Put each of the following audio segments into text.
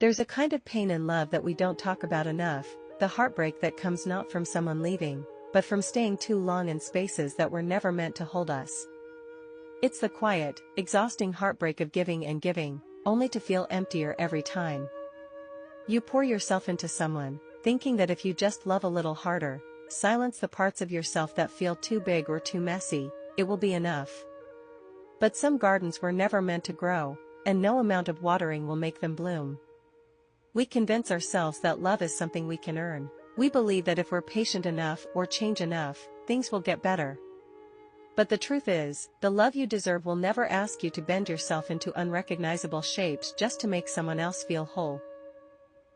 There's a kind of pain in love that we don't talk about enough, the heartbreak that comes not from someone leaving, but from staying too long in spaces that were never meant to hold us. It's the quiet, exhausting heartbreak of giving and giving, only to feel emptier every time. You pour yourself into someone, thinking that if you just love a little harder, silence the parts of yourself that feel too big or too messy, it will be enough. But some gardens were never meant to grow, and no amount of watering will make them bloom. We convince ourselves that love is something we can earn. We believe that if we're patient enough or change enough, things will get better. But the truth is, the love you deserve will never ask you to bend yourself into unrecognizable shapes just to make someone else feel whole.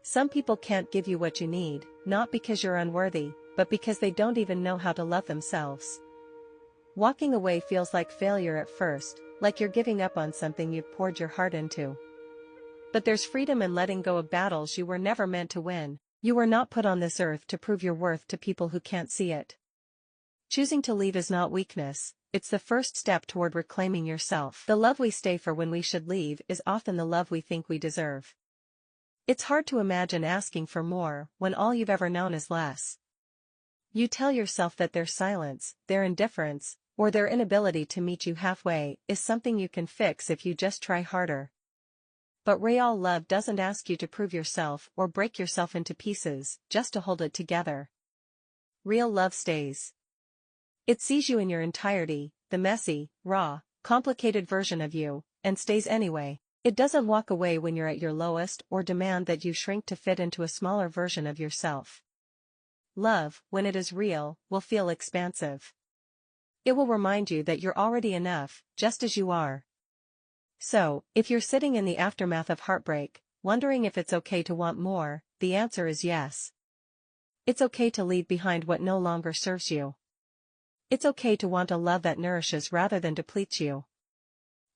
Some people can't give you what you need, not because you're unworthy, but because they don't even know how to love themselves. Walking away feels like failure at first, like you're giving up on something you've poured your heart into. But there's freedom in letting go of battles you were never meant to win. You were not put on this earth to prove your worth to people who can't see it. Choosing to leave is not weakness, it's the first step toward reclaiming yourself. The love we stay for when we should leave is often the love we think we deserve. It's hard to imagine asking for more when all you've ever known is less. You tell yourself that their silence, their indifference, or their inability to meet you halfway is something you can fix if you just try harder. But real love doesn't ask you to prove yourself or break yourself into pieces just to hold it together. Real love stays. It sees you in your entirety, the messy, raw, complicated version of you, and stays anyway. It doesn't walk away when you're at your lowest or demand that you shrink to fit into a smaller version of yourself. Love, when it is real, will feel expansive. It will remind you that you're already enough, just as you are. So, if you're sitting in the aftermath of heartbreak, wondering if it's okay to want more, the answer is yes. It's okay to leave behind what no longer serves you. It's okay to want a love that nourishes rather than depletes you.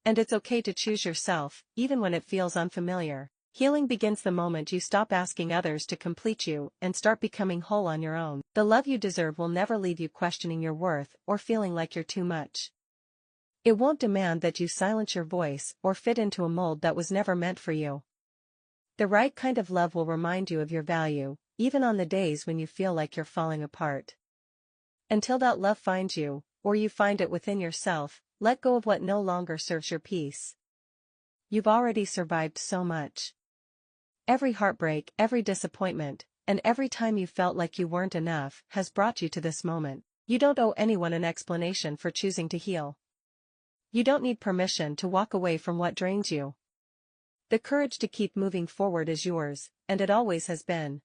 And it's okay to choose yourself, even when it feels unfamiliar. Healing begins the moment you stop asking others to complete you and start becoming whole on your own. The love you deserve will never leave you questioning your worth or feeling like you're too much. It won't demand that you silence your voice or fit into a mold that was never meant for you. The right kind of love will remind you of your value, even on the days when you feel like you're falling apart. Until that love finds you, or you find it within yourself, let go of what no longer serves your peace. You've already survived so much. Every heartbreak, every disappointment, and every time you felt like you weren't enough has brought you to this moment. You don't owe anyone an explanation for choosing to heal. You don't need permission to walk away from what drains you. The courage to keep moving forward is yours, and it always has been.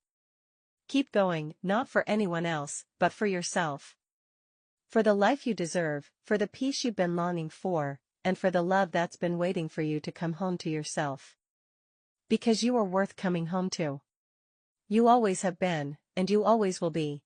Keep going, not for anyone else, but for yourself. For the life you deserve, for the peace you've been longing for, and for the love that's been waiting for you to come home to yourself. Because you are worth coming home to. You always have been, and you always will be.